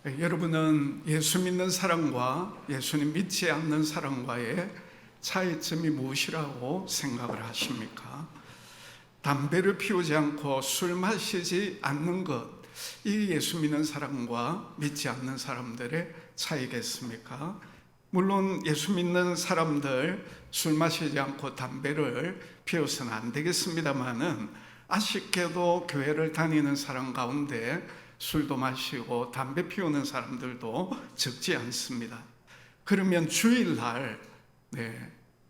여러분은 예수 믿는 사람과 예수님 믿지 않는 사람과의 차이점이 무엇이라고 생각을 하십니까? 담배를 피우지 않고 술 마시지 않는 것, 이 예수 믿는 사람과 믿지 않는 사람들의 차이겠습니까? 물론 예수 믿는 사람들 술 마시지 않고 담배를 피워서는 안 되겠습니다만은 아쉽게도 교회를 다니는 사람 가운데 술도 마시고 담배 피우는 사람들도 적지 않습니다. 그러면 주일날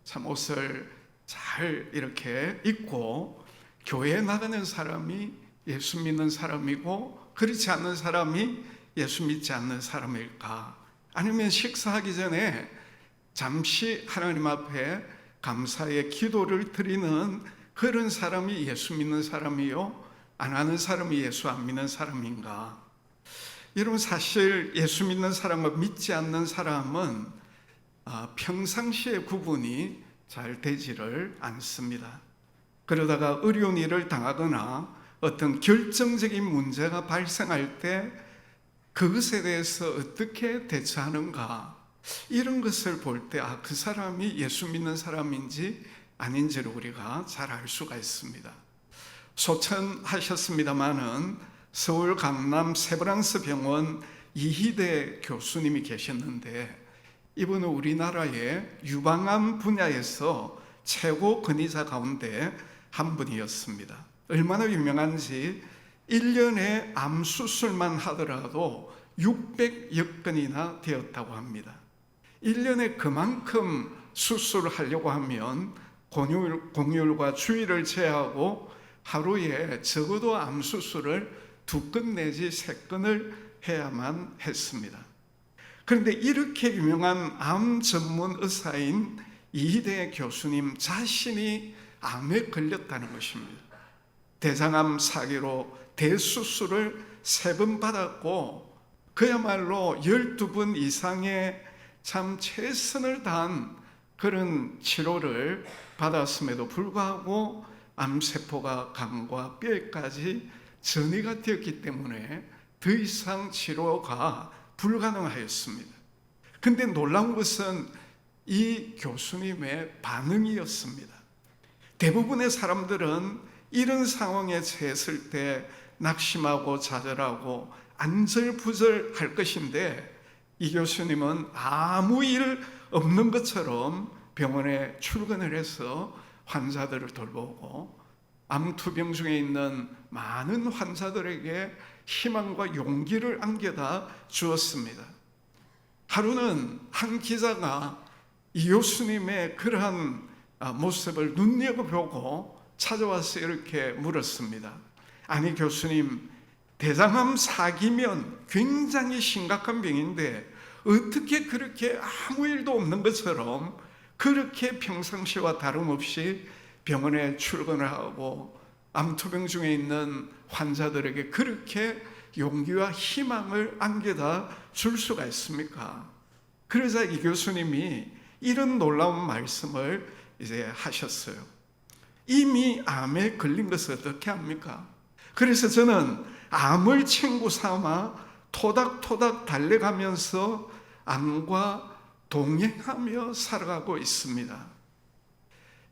참 옷을 잘 이렇게 입고 교회에 나가는 사람이 예수 믿는 사람이고 그렇지 않는 사람이 예수 믿지 않는 사람일까? 아니면 식사하기 전에 잠시 하나님 앞에 감사의 기도를 드리는 그런 사람이 예수 믿는 사람이요? 안 하는 사람이 예수 안 믿는 사람인가? 여러분, 사실 예수 믿는 사람과 믿지 않는 사람은 평상시에 구분이 잘 되지를 않습니다. 그러다가 어려운 일을 당하거나 어떤 결정적인 문제가 발생할 때 그것에 대해서 어떻게 대처하는가, 이런 것을 볼 때 그 사람이 예수 믿는 사람인지 아닌지를 우리가 잘 알 수가 있습니다. 소천하셨습니다마는 서울 강남 세브란스 병원 이희대 교수님이 계셨는데, 이분은 우리나라의 유방암 분야에서 최고 권위자 가운데 한 분이었습니다. 얼마나 유명한지 1년에 암 수술만 하더라도 600여 건이나 되었다고 합니다. 1년에 그만큼 수술을 하려고 하면 공휴일과 주일을 제하고 하루에 적어도 암 수술을 2건 내지 3건을 해야만 했습니다. 그런데 이렇게 유명한 암 전문 의사인 이희대 교수님 자신이 암에 걸렸다는 것입니다. 대장암 4기로 대수술을 3번 받았고 그야말로 12번 이상의 참 최선을 다한 그런 치료를 받았음에도 불구하고 암세포가 간과 뼈에까지 전이가 되었기 때문에 더 이상 치료가 불가능하였습니다. 그런데 놀라운 것은 이 교수님의 반응이었습니다. 대부분의 사람들은 이런 상황에 처했을 때 낙심하고 좌절하고 안절부절할 것인데, 이 교수님은 아무 일 없는 것처럼 병원에 출근을 해서 환자들을 돌보고 암투병 중에 있는 많은 환자들에게 희망과 용기를 안겨다 주었습니다. 하루는 한 기자가 이 교수님의 그러한 모습을 눈여겨보고 찾아와서 이렇게 물었습니다. 아니 교수님, 대장암 4기면 굉장히 심각한 병인데 어떻게 그렇게 아무 일도 없는 것처럼 그렇게 평상시와 다름없이 병원에 출근을 하고 암투병 중에 있는 환자들에게 그렇게 용기와 희망을 안겨다 줄 수가 있습니까? 그러자 이 교수님이 이런 놀라운 말씀을 이제 하셨어요. 이미 암에 걸린 것을 어떻게 합니까? 그래서 저는 암을 친구 삼아 토닥토닥 달래가면서 암과 동행하며 살아가고 있습니다.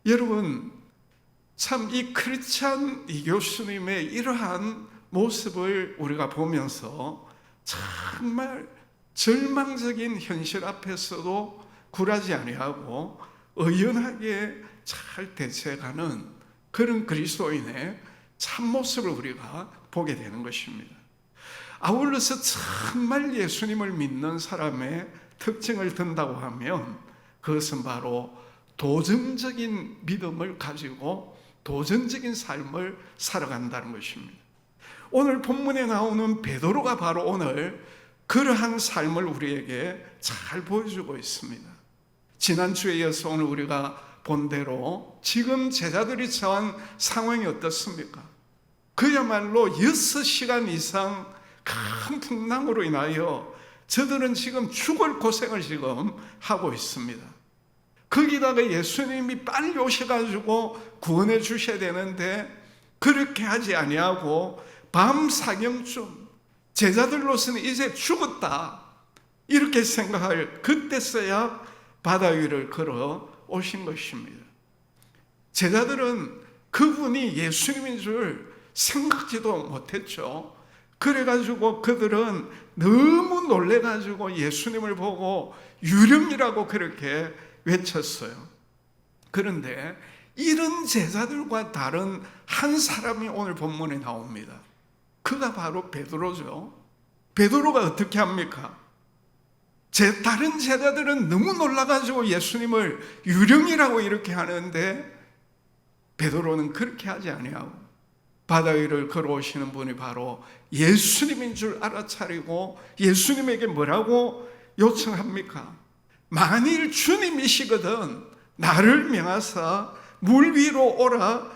여러분, 참 이 크리스찬 이 교수님의 이러한 모습을 우리가 보면서 정말 절망적인 현실 앞에서도 굴하지 아니하고 의연하게 잘 대처해가는 그런 그리스도인의 참모습을 우리가 보게 되는 것입니다. 아울러서 정말 예수님을 믿는 사람의 특징을 든다고 하면 그것은 바로 도전적인 믿음을 가지고 도전적인 삶을 살아간다는 것입니다. 오늘 본문에 나오는 베드로가 바로 오늘 그러한 삶을 우리에게 잘 보여주고 있습니다. 지난주에 이어서 오늘 우리가 본 대로 지금 제자들이 처한 상황이 어떻습니까? 그야말로 6시간 이상 큰 풍랑으로 인하여 저들은 지금 죽을 고생을 지금 하고 있습니다. 거기다가 예수님이 빨리 오셔가지고 구원해 주셔야 되는데 그렇게 하지 아니하고 밤 사경쯤 제자들로서는 이제 죽었다 이렇게 생각할 그때서야 바다 위를 걸어 오신 것입니다. 제자들은 그분이 예수님인 줄 생각지도 못했죠. 그래가지고 그들은 너무 놀래가지고 예수님을 보고 유령이라고 그렇게 외쳤어요. 그런데 이런 제자들과 다른 한 사람이 오늘 본문에 나옵니다. 그가 바로 베드로죠. 베드로가 어떻게 합니까? 다른 제자들은 너무 놀라가지고 예수님을 유령이라고 이렇게 하는데 베드로는 그렇게 하지 아니하고 바다 위를 걸어오시는 분이 바로 예수님인 줄 알아차리고 예수님에게 뭐라고 요청합니까? 만일 주님이시거든 나를 명하사 물 위로 오라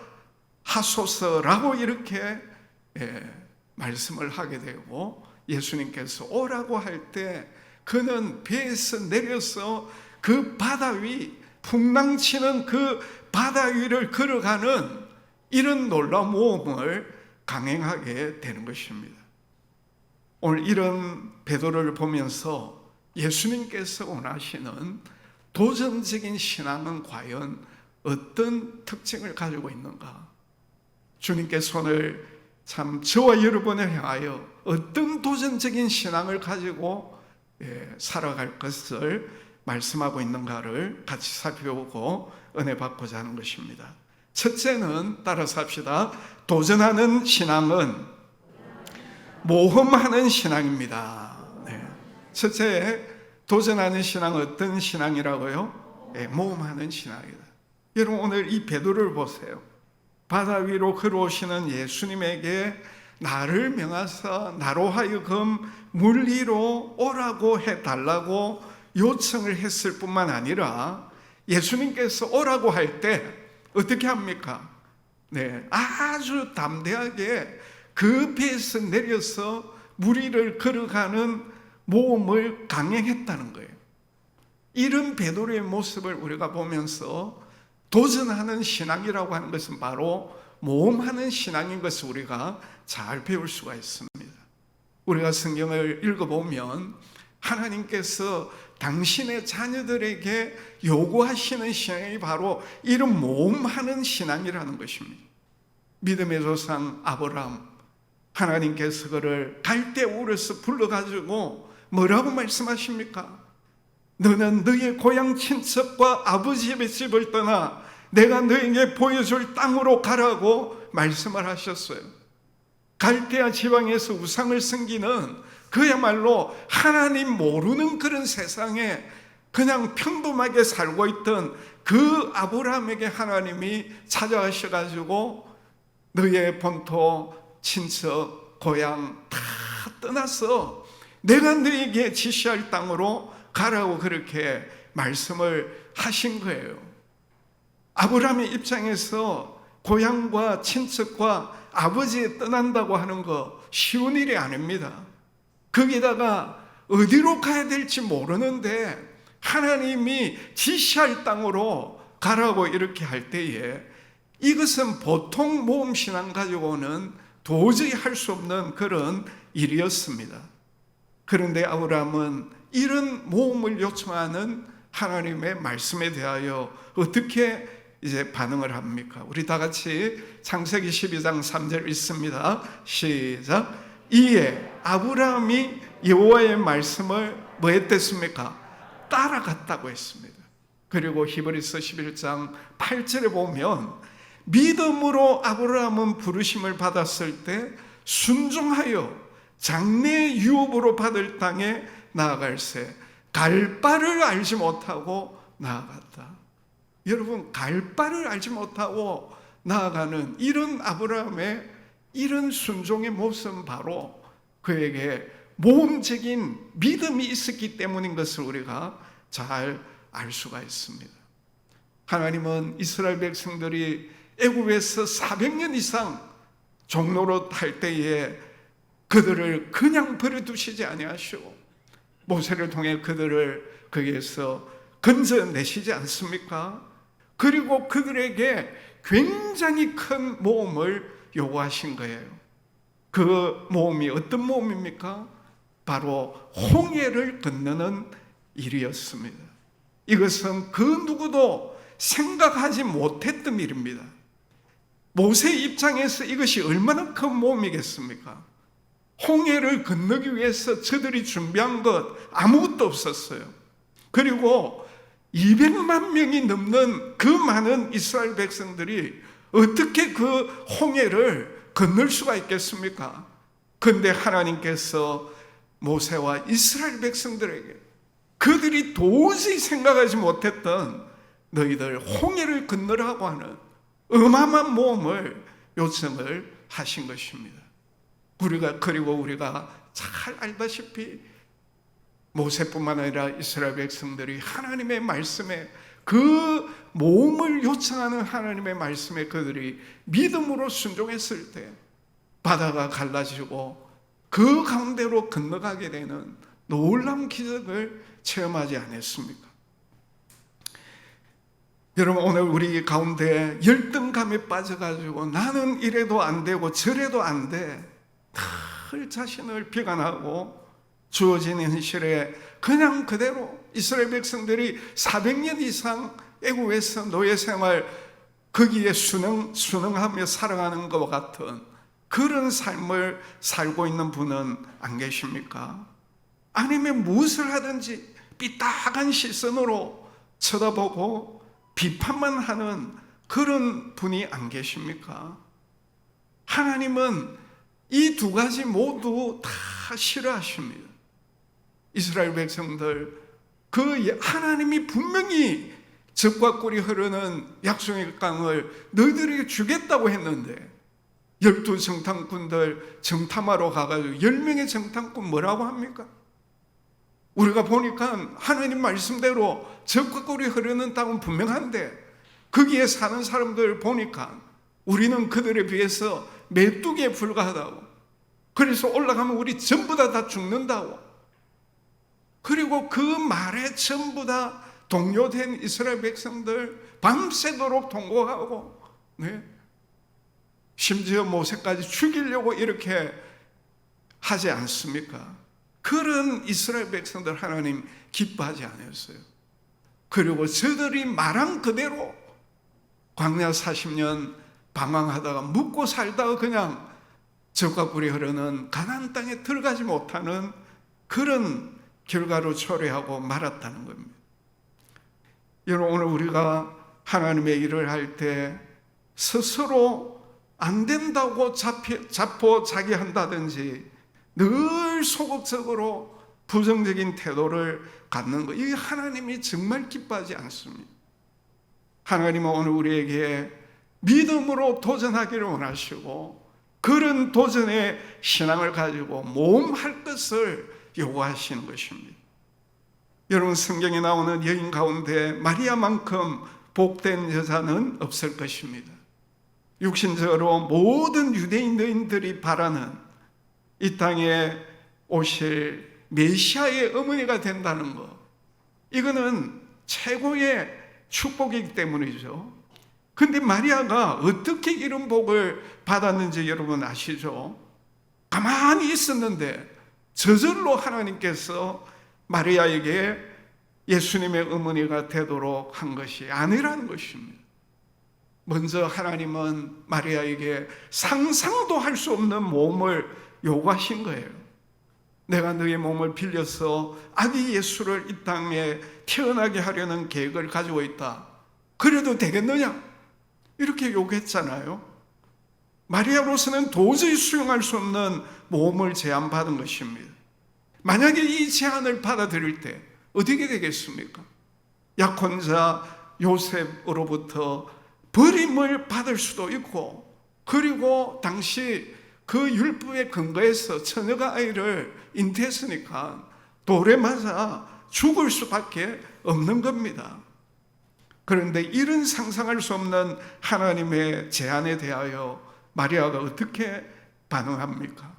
하소서라고 이렇게 말씀을 하게 되고, 예수님께서 오라고 할 때 그는 배에서 내려서 그 바다 위, 풍랑치는 그 바다 위를 걸어가는 이런 놀라운 모험을 강행하게 되는 것입니다. 오늘 이런 베드로를 보면서 예수님께서 원하시는 도전적인 신앙은 과연 어떤 특징을 가지고 있는가? 주님께서 오늘 참 저와 여러분을 향하여 어떤 도전적인 신앙을 가지고 살아갈 것을 말씀하고 있는가를 같이 살펴보고 은혜 받고자 하는 것입니다. 첫째는 따라서 합시다. 도전하는 신앙은 모험하는 신앙입니다. 첫째, 도전하는 신앙은 어떤 신앙이라고요? 모험하는 신앙이다. 여러분 오늘 이 베드로를 보세요. 바다 위로 걸어오시는 예수님에게 나를 명하사 나로 하여금 물 위로 오라고 해달라고 요청을 했을 뿐만 아니라 예수님께서 오라고 할 때 어떻게 합니까? 아주 담대하게 그 배에서 내려서 물 위를 걸어가는 모험을 강행했다는 거예요. 이런 베드로의 모습을 우리가 보면서 도전하는 신앙이라고 하는 것은 바로 모험하는 신앙인 것을 우리가 잘 배울 수가 있습니다. 우리가 성경을 읽어보면 하나님께서 당신의 자녀들에게 요구하시는 신앙이 바로 이런 모험하는 신앙이라는 것입니다. 믿음의 조상 아브라함, 하나님께서 그를 갈대우르에서 불러가지고 뭐라고 말씀하십니까? 너는 너의 고향 친척과 아버지의 집을 떠나 내가 너에게 보여줄 땅으로 가라고 말씀을 하셨어요. 갈대아 지방에서 우상을 섬기는 그야말로 하나님 모르는 그런 세상에 그냥 평범하게 살고 있던 그 아브라함에게 하나님이 찾아가셔가지고 너의 본토, 친척, 고향 다 떠나서 내가 너에게 지시할 땅으로 가라고 그렇게 말씀을 하신 거예요. 아브라함의 입장에서 고향과 친척과 아버지에 떠난다고 하는 거 쉬운 일이 아닙니다. 거기다가 어디로 가야 될지 모르는데 하나님이 지시할 땅으로 가라고 이렇게 할 때에 이것은 보통 모험신앙 가지고는 도저히 할 수 없는 그런 일이었습니다. 그런데 아브라함은 이런 모험을 요청하는 하나님의 말씀에 대하여 어떻게 이제 반응을 합니까? 우리 다 같이 창세기 12장 3절 읽습니다. 시작. 이에 아브라함이 여호와의 말씀을 뭐 했댔습니까? 따라갔다고 했습니다. 그리고 히브리서 11장 8절에 보면 믿음으로 아브라함은 부르심을 받았을 때 순종하여 장래 유업으로 받을 땅에 나아갈새 갈 바를 알지 못하고 나아갔다. 여러분, 갈 바를 알지 못하고 나아가는 이런 아브라함의 이런 순종의 모습은 바로 그에게 모험적인 믿음이 있었기 때문인 것을 우리가 잘 알 수가 있습니다. 하나님은 이스라엘 백성들이 애굽에서 400년 이상 종노릇 할 때에 그들을 그냥 버려두시지 아니하시고 모세를 통해 그들을 거기에서 건져내시지 않습니까? 그리고 그들에게 굉장히 큰 모험을 요구하신 거예요. 그 모험이 어떤 모험입니까? 바로 홍해를 건너는 일이었습니다. 이것은 그 누구도 생각하지 못했던 일입니다. 모세 입장에서 이것이 얼마나 큰 모험이겠습니까? 홍해를 건너기 위해서 저들이 준비한 것 아무것도 없었어요. 그리고 200만 명이 넘는 그 많은 이스라엘 백성들이 어떻게 그 홍해를 건널 수가 있겠습니까? 그런데 하나님께서 모세와 이스라엘 백성들에게 그들이 도저히 생각하지 못했던 너희들 홍해를 건너라고 하는 어마어마한 모험을 요청을 하신 것입니다. 그리고 우리가 잘 알다시피 모세뿐만 아니라 이스라엘 백성들이 하나님의 말씀에 그 모험을 요청하는 하나님의 말씀에 그들이 믿음으로 순종했을 때 바다가 갈라지고 그 가운데로 건너가게 되는 놀라운 기적을 체험하지 않았습니까? 여러분, 오늘 우리 가운데 열등감에 빠져가지고 나는 이래도 안 되고 저래도 안 돼, 늘 자신을 비관하고 주어진 현실에 그냥 그대로 이스라엘 백성들이 400년 이상 애국에서 노예 생활 거기에 순응하며 살아가는 것과 같은 그런 삶을 살고 있는 분은 안 계십니까? 아니면 무엇을 하든지 삐딱한 시선으로 쳐다보고 비판만 하는 그런 분이 안 계십니까? 하나님은 이 두 가지 모두 다 싫어하십니다. 이스라엘 백성들, 그 하나님이 분명히 젖과 꿀이 흐르는 약속의 땅을 너희들에게 주겠다고 했는데 12 정탐꾼들 정탐하러 가가지고 10명의 정탐꾼 뭐라고 합니까? 우리가 보니까 하나님 말씀대로 젖과 꿀이 흐르는 땅은 분명한데 거기에 사는 사람들 보니까 우리는 그들에 비해서 메뚜기에 불과하다고, 그래서 올라가면 우리 전부 다 죽는다고. 그리고 그 말에 전부 다 동요된 이스라엘 백성들 밤새도록 통곡하고, 심지어 모세까지 죽이려고 이렇게 하지 않습니까? 그런 이스라엘 백성들 하나님 기뻐하지 않았어요. 그리고 저들이 말한 그대로 광야 40년 방황하다가 묵고 살다가 그냥 젖과 꿀이 흐르는 가나안 땅에 들어가지 못하는 그런 결과로 초래하고 말았다는 겁니다. 여러분, 오늘 우리가 하나님의 일을 할 때 스스로 안 된다고 자포자기한다든지 늘 소극적으로 부정적인 태도를 갖는 것, 이 하나님이 정말 기뻐하지 않습니다. 하나님은 오늘 우리에게 믿음으로 도전하기를 원하시고 그런 도전의 신앙을 가지고 모험할 것을 요구하시는 것입니다. 여러분, 성경에 나오는 여인 가운데 마리아만큼 복된 여자는 없을 것입니다. 육신적으로 모든 유대인 여인들이 바라는 이 땅에 오실 메시아의 어머니가 된다는 것, 이거는 최고의 축복이기 때문이죠. 근데 마리아가 어떻게 이런 복을 받았는지 여러분 아시죠? 가만히 있었는데 저절로 하나님께서 마리아에게 예수님의 어머니가 되도록 한 것이 아니라는 것입니다. 먼저 하나님은 마리아에게 상상도 할 수 없는 모험을 요구하신 거예요. 내가 너의 몸을 빌려서 아기 예수를 이 땅에 태어나게 하려는 계획을 가지고 있다. 그래도 되겠느냐? 이렇게 요구했잖아요. 마리아로서는 도저히 수용할 수 없는 모험을 제안받은 것입니다. 만약에 이 제안을 받아들일 때 어떻게 되겠습니까? 약혼자 요셉으로부터 버림을 받을 수도 있고, 그리고 당시 그 율법에 근거해서 처녀가 아이를 잉태했으니까 돌에 맞아 죽을 수밖에 없는 겁니다. 그런데 이런 상상할 수 없는 하나님의 제안에 대하여 마리아가 어떻게 반응합니까?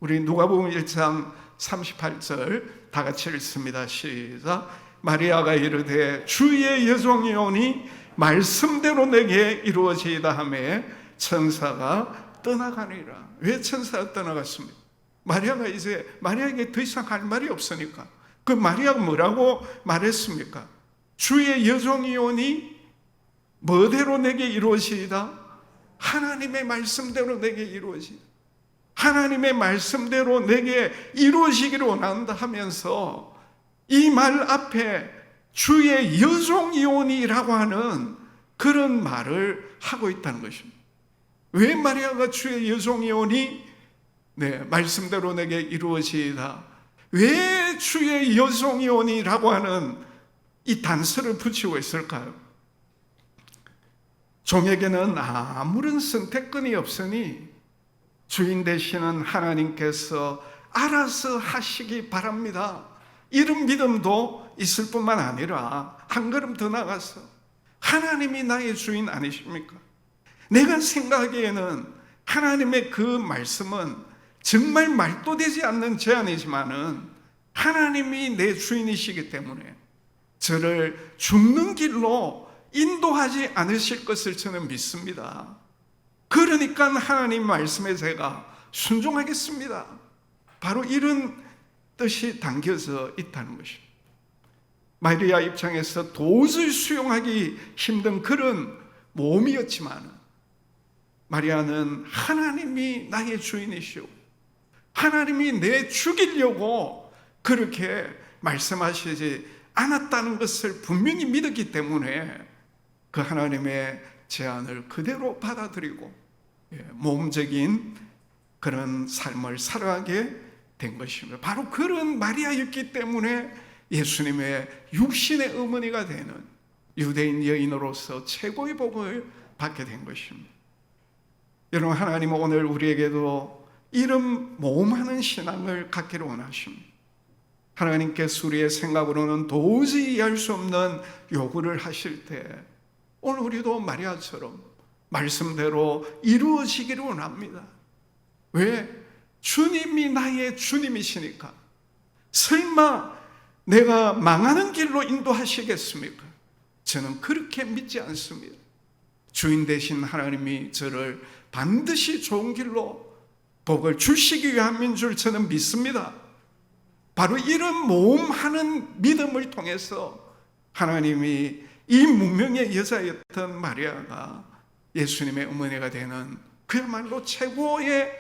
우리 누가복음 1장 38절 다 같이 읽습니다. 시작. 마리아가 이르되 주의 여종이오니 말씀대로 내게 이루어지이다 하매 천사가 떠나가니라. 왜 천사가 떠나갔습니까? 마리아가 이제 마리아에게 더 이상 할 말이 없으니까. 그 마리아가 뭐라고 말했습니까? 주의 여종이오니 뭐대로 내게 이루어지이다? 하나님의 말씀대로 내게 이루어지이다. 하나님의 말씀대로 내게 이루어지기를 원한다 하면서 이 말 앞에 주의 여종이오니라고 하는 그런 말을 하고 있다는 것입니다. 왜 마리아가 주의 여종이오니? 네, 말씀대로 내게 이루어지이다. 왜 주의 여종이오니라고 하는 이 단서를 붙이고 있을까요? 종에게는 아무런 선택권이 없으니 주인 되시는 하나님께서 알아서 하시기 바랍니다. 이런 믿음도 있을 뿐만 아니라 한 걸음 더 나가서 하나님이 나의 주인 아니십니까? 내가 생각하기에는 하나님의 그 말씀은 정말 말도 되지 않는 제안이지만은 하나님이 내 주인이시기 때문에 저를 죽는 길로 인도하지 않으실 것을 저는 믿습니다. 그러니까 하나님 말씀에 제가 순종하겠습니다. 바로 이런 뜻이 담겨져 있다는 것입니다. 마리아 입장에서 도저히 수용하기 힘든 그런 모험이었지만 마리아는 하나님이 나의 주인이시오, 하나님이 내 죽이려고 그렇게 말씀하시지 않았다는 것을 분명히 믿었기 때문에 그 하나님의 제안을 그대로 받아들이고 모험적인 그런 삶을 살아가게 된 것입니다. 바로 그런 마리아였기 때문에 예수님의 육신의 어머니가 되는 유대인 여인으로서 최고의 복을 받게 된 것입니다. 여러분, 하나님은 오늘 우리에게도 이런 모험하는 신앙을 갖기를 원하십니다. 하나님께서 우리의 생각으로는 도저히 이해할 수 없는 요구를 하실 때 오늘 우리도 마리아처럼 말씀대로 이루어지기를 원합니다. 왜? 주님이 나의 주님이시니까. 설마 내가 망하는 길로 인도하시겠습니까? 저는 그렇게 믿지 않습니다. 주인 되신 하나님이 저를 반드시 좋은 길로 복을 주시기 위함인 줄 저는 믿습니다. 바로 이런 모험하는 믿음을 통해서 하나님이 이 무명의 여자였던 마리아가 예수님의 어머니가 되는 그야말로 최고의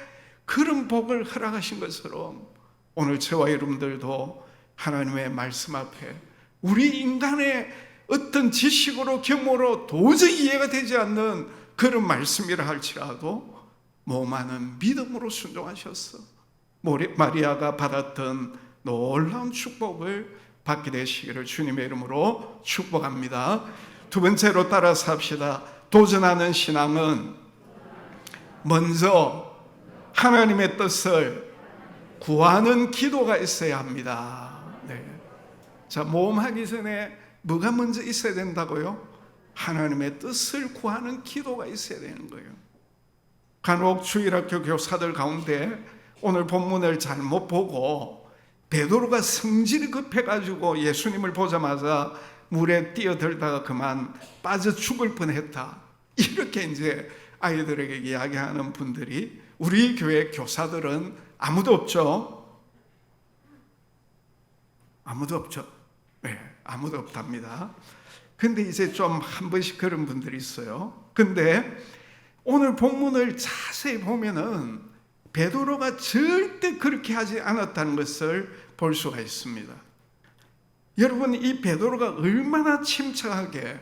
그런 복을 허락하신 것처럼 오늘 저와 여러분들도 하나님의 말씀 앞에 우리 인간의 어떤 지식으로 경험으로 도저히 이해가 되지 않는 그런 말씀이라 할지라도 모험하는 믿음으로 순종하셨어 마리아가 받았던 놀라운 축복을 받게 되시기를 주님의 이름으로 축복합니다. 두 번째로 따라서 합시다. 도전하는 신앙은 먼저 하나님의 뜻을 구하는 기도가 있어야 합니다. 네. 자, 모험하기 전에 뭐가 먼저 있어야 된다고요? 하나님의 뜻을 구하는 기도가 있어야 되는 거예요. 간혹 주일학교 교사들 가운데 오늘 본문을 잘못 보고 베드로가 성질이 급해가지고 예수님을 보자마자 물에 뛰어들다가 그만 빠져 죽을 뻔했다, 이렇게 이제 아이들에게 이야기하는 분들이 우리 교회 교사들은 아무도 없죠? 아무도 없죠? 네, 아무도 없답니다. 근데 이제 좀 한 번씩 그런 분들이 있어요. 근데 오늘 본문을 자세히 보면은 베드로가 절대 그렇게 하지 않았다는 것을 볼 수가 있습니다. 여러분, 이 베드로가 얼마나 침착하게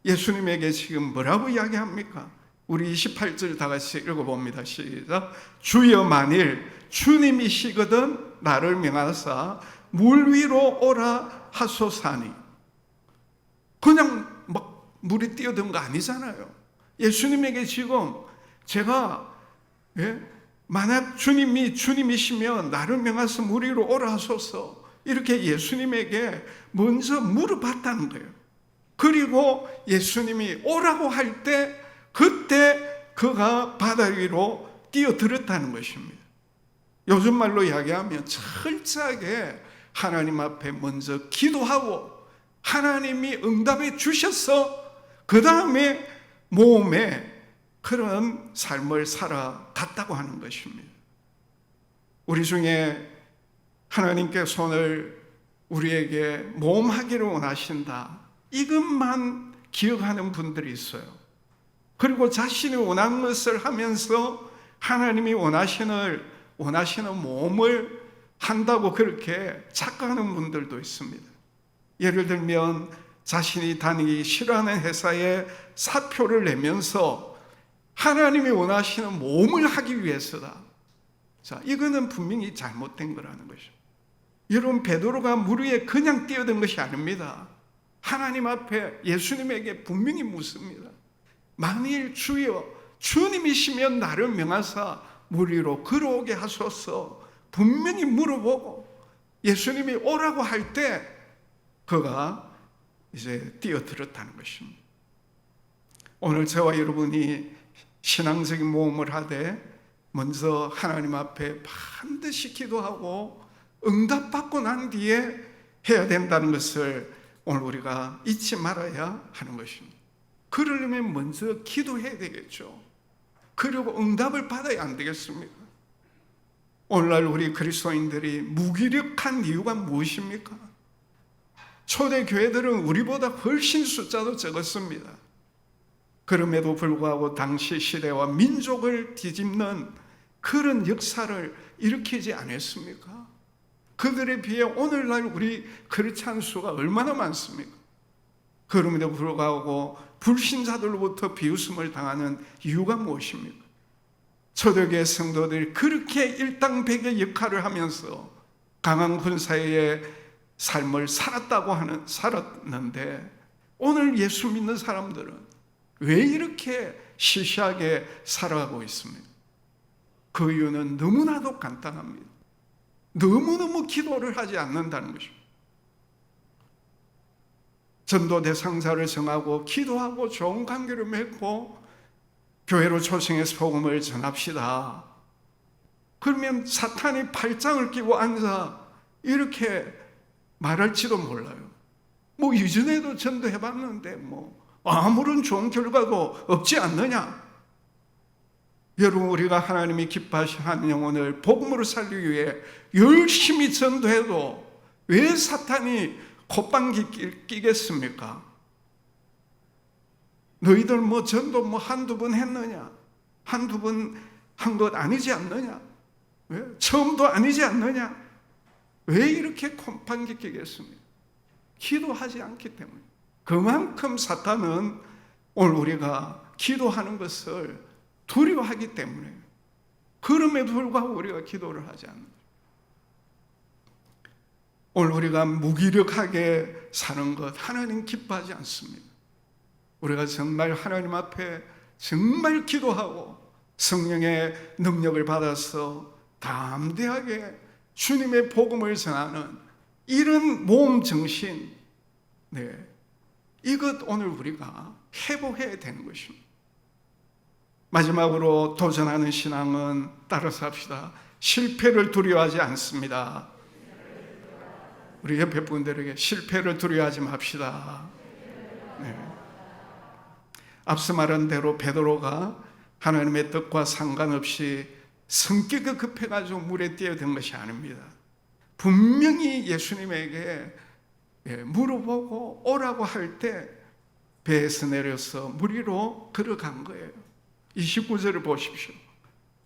예수님에게 지금 뭐라고 이야기합니까? 우리 28절 다 같이 읽어봅니다. 시작. 주여, 만일 주님이시거든 나를 명하사 물 위로 오라 하소사니. 그냥 막 물이 뛰어든 거 아니잖아요. 예수님에게 지금 제가 만약 주님이 주님이시면 나를 명하사 물 위로 오라 하소서, 이렇게 예수님에게 먼저 물어봤다는 거예요. 그리고 예수님이 오라고 할 때 그때 그가 바다 위로 뛰어들었다는 것입니다. 요즘 말로 이야기하면 철저하게 하나님 앞에 먼저 기도하고 하나님이 응답해 주셔서 그 다음에 모험에 그런 삶을 살아갔다고 하는 것입니다. 우리 중에 하나님께 손을 우리에게 모험하기를 원하신다, 이것만 기억하는 분들이 있어요. 그리고 자신이 원하는 것을 하면서 하나님이 원하시는 모험을 한다고 그렇게 착각하는 분들도 있습니다. 예를 들면 자신이 다니기 싫어하는 회사에 사표를 내면서 하나님이 원하시는 모험을 하기 위해서다. 자, 이거는 분명히 잘못된 거라는 것이죠. 여러분, 베드로가 물 위에 그냥 뛰어든 것이 아닙니다. 하나님 앞에 예수님에게 분명히 묻습니다. 만일 주여 주님이시면 나를 명하사 물 위로 걸어오게 하소서. 분명히 물어보고 예수님이 오라고 할 때 그가 이제 뛰어들었다는 것입니다. 오늘 저와 여러분이 신앙적인 모험을 하되 먼저 하나님 앞에 반드시 기도하고 응답받고 난 뒤에 해야 된다는 것을 오늘 우리가 잊지 말아야 하는 것입니다. 그러려면 먼저 기도해야 되겠죠. 그리고 응답을 받아야 안 되겠습니까? 오늘날 우리 그리스도인들이 무기력한 이유가 무엇입니까? 초대 교회들은 우리보다 훨씬 숫자도 적었습니다. 그럼에도 불구하고 당시 시대와 민족을 뒤집는 그런 역사를 일으키지 않았습니까? 그들에 비해 오늘날 우리 크리스찬 수가 얼마나 많습니까? 그럼에도 불구하고 불신자들로부터 비웃음을 당하는 이유가 무엇입니까? 초대교회 성도들이 그렇게 일당백의 역할을 하면서 강한 군사의 삶을 살았는데 오늘 예수 믿는 사람들은 왜 이렇게 시시하게 살아가고 있습니까? 그 이유는 너무나도 간단합니다. 너무너무 기도를 하지 않는다는 것입니다. 전도 대상자를 정하고 기도하고 좋은 관계를 맺고 교회로 초청해서 복음을 전합시다. 그러면 사탄이 팔짱을 끼고 앉아 이렇게 말할지도 몰라요. 이전에도 전도해봤는데 아무런 좋은 결과도 없지 않느냐. 여러분, 우리가 하나님이 기뻐하시는 영혼을 복음으로 살리기 위해 열심히 전도해도 왜 사탄이 콧방귀 끼겠습니까? 너희들 전도 한두 번 했느냐? 한두 번 한 것 아니지 않느냐? 왜? 처음도 아니지 않느냐? 왜 이렇게 콧방귀 끼겠습니까? 기도하지 않기 때문에. 그만큼 사탄은 오늘 우리가 기도하는 것을 두려워하기 때문에, 그럼에도 불구하고 우리가 기도를 하지 않는 거예요. 오늘 우리가 무기력하게 사는 것 하나님 기뻐하지 않습니다. 우리가 정말 하나님 앞에 정말 기도하고 성령의 능력을 받아서 담대하게 주님의 복음을 전하는 이런 모험 정신, 이것 오늘 우리가 회복해야 되는 것입니다. 마지막으로 도전하는 신앙은 따라서 합시다. 실패를 두려워하지 않습니다. 우리 옆에 분들에게 실패를 두려워하지 맙시다. 앞서 말한 대로 베드로가 하나님의 뜻과 상관없이 성격이 급해가지고 물에 뛰어든 것이 아닙니다. 분명히 예수님에게 물어보고 오라고 할 때 배에서 내려서 물 위로 걸어간 거예요. 29절을 보십시오.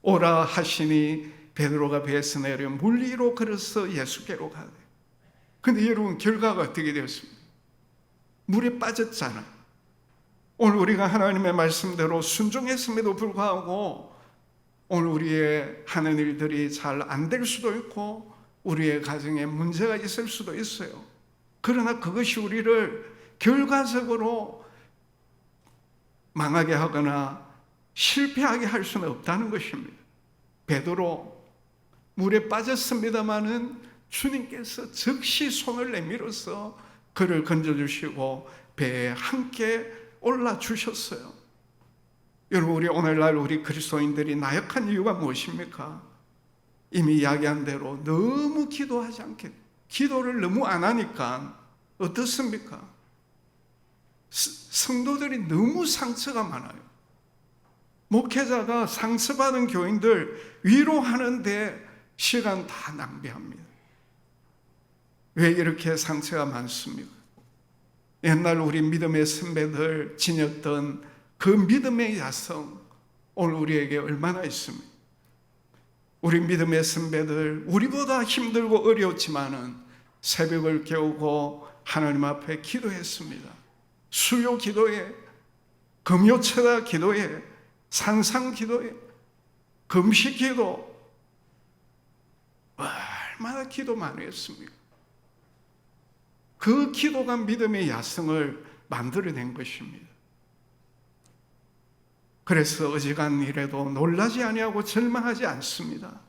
오라 하시니 베드로가 배에서 내려 물 위로 걸어서 예수께로 가되. 근데 여러분, 결과가 어떻게 되었습니까? 물에 빠졌잖아요. 오늘 우리가 하나님의 말씀대로 순종했음에도 불구하고 오늘 우리의 하는 일들이 잘 안 될 수도 있고 우리의 가정에 문제가 있을 수도 있어요. 그러나 그것이 우리를 결과적으로 망하게 하거나 실패하게 할 수는 없다는 것입니다. 베드로 물에 빠졌습니다마는 주님께서 즉시 손을 내밀어서 그를 건져주시고 배에 함께 올라주셨어요. 여러분, 우리 오늘날 우리 그리스도인들이 나약한 이유가 무엇입니까? 이미 이야기한 대로 너무 기도하지 않게, 기도를 너무 안 하니까 어떻습니까? 성도들이 너무 상처가 많아요. 목회자가 상처받은 교인들 위로하는데 시간 다 낭비합니다. 왜 이렇게 상처가 많습니까? 옛날 우리 믿음의 선배들 지녔던 그 믿음의 야성, 오늘 우리에게 얼마나 있습니까? 우리 믿음의 선배들 우리보다 힘들고 어려웠지만은 새벽을 깨우고 하나님 앞에 기도했습니다. 수요 기도에, 금요철야 기도에, 산상 기도에, 금식 기도, 얼마나 기도 많이 했습니까? 그 기도가 믿음의 야성을 만들어낸 것입니다. 그래서 어지간 일에도 놀라지 아니하고 절망하지 않습니다.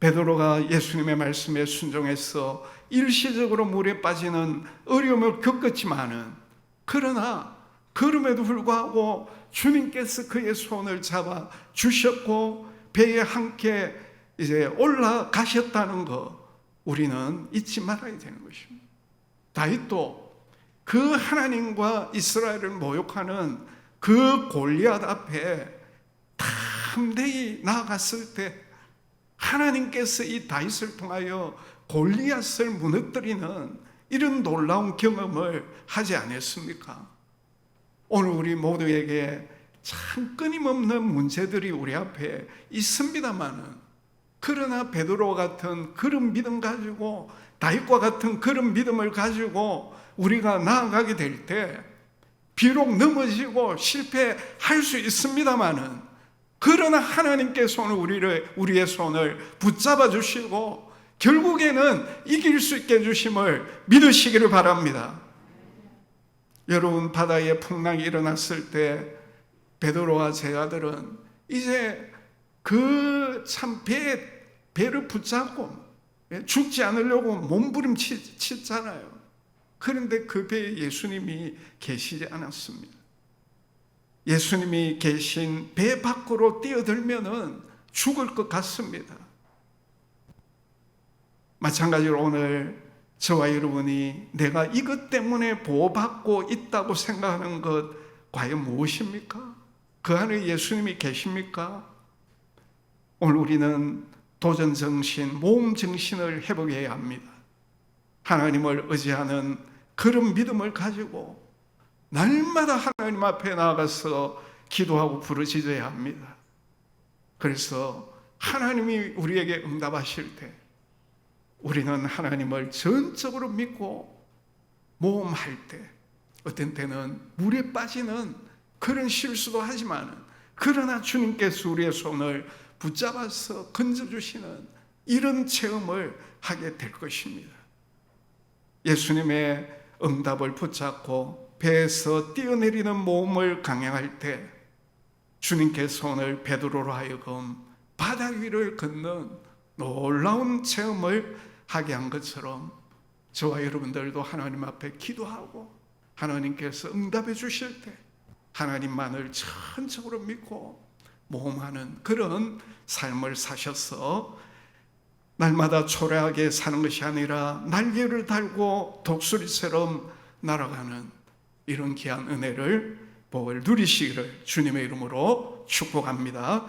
베드로가 예수님의 말씀에 순종해서 일시적으로 물에 빠지는 어려움을 겪었지만은, 그러나 그럼에도 불구하고 주님께서 그의 손을 잡아 주셨고 배에 함께 이제 올라가셨다는 거 우리는 잊지 말아야 되는 것입니다. 다윗도 그 하나님과 이스라엘을 모욕하는 그 골리앗 앞에 담대히 나아갔을 때 하나님께서 이 다윗을 통하여 골리앗을 무너뜨리는 이런 놀라운 경험을 하지 않았습니까? 오늘 우리 모두에게 참 끊임없는 문제들이 우리 앞에 있습니다만은, 그러나 베드로 같은 그런 믿음 가지고, 다윗과 같은 그런 믿음을 가지고 우리가 나아가게 될 때 비록 넘어지고 실패할 수 있습니다만은, 그러나 하나님께서 오늘 우리의 손을 붙잡아 주시고 결국에는 이길 수 있게 해주심을 믿으시기를 바랍니다. 여러분, 바다에 풍랑이 일어났을 때 베드로와 제자들은 이제 그 참 배를 붙잡고 죽지 않으려고 몸부림치잖아요. 그런데 그 배에 예수님이 계시지 않았습니다. 예수님이 계신 배 밖으로 뛰어들면은 죽을 것 같습니다. 마찬가지로 오늘 저와 여러분이 내가 이것 때문에 보호받고 있다고 생각하는 것 과연 무엇입니까? 그 안에 예수님이 계십니까? 오늘 우리는 도전정신, 모험정신을 회복해야 합니다. 하나님을 의지하는 그런 믿음을 가지고 날마다 하나님 앞에 나아가서 기도하고 부르짖어야 합니다. 그래서 하나님이 우리에게 응답하실 때 우리는 하나님을 전적으로 믿고 모험할 때, 어떤 때는 물에 빠지는 그런 실수도 하지만, 그러나 주님께서 우리의 손을 붙잡아서 건져주시는 이런 체험을 하게 될 것입니다. 예수님의 응답을 붙잡고 배에서 뛰어내리는 모험을 강행할 때 주님께서 오늘 베드로로 하여금 바다 위를 걷는 놀라운 체험을 하게 한 것처럼 저와 여러분들도 하나님 앞에 기도하고 하나님께서 응답해 주실 때 하나님만을 전적으로 믿고 모험하는 그런 삶을 사셔서 날마다 초라하게 사는 것이 아니라 날개를 달고 독수리처럼 날아가는 이런 귀한 은혜를 복을 누리시기를 주님의 이름으로 축복합니다.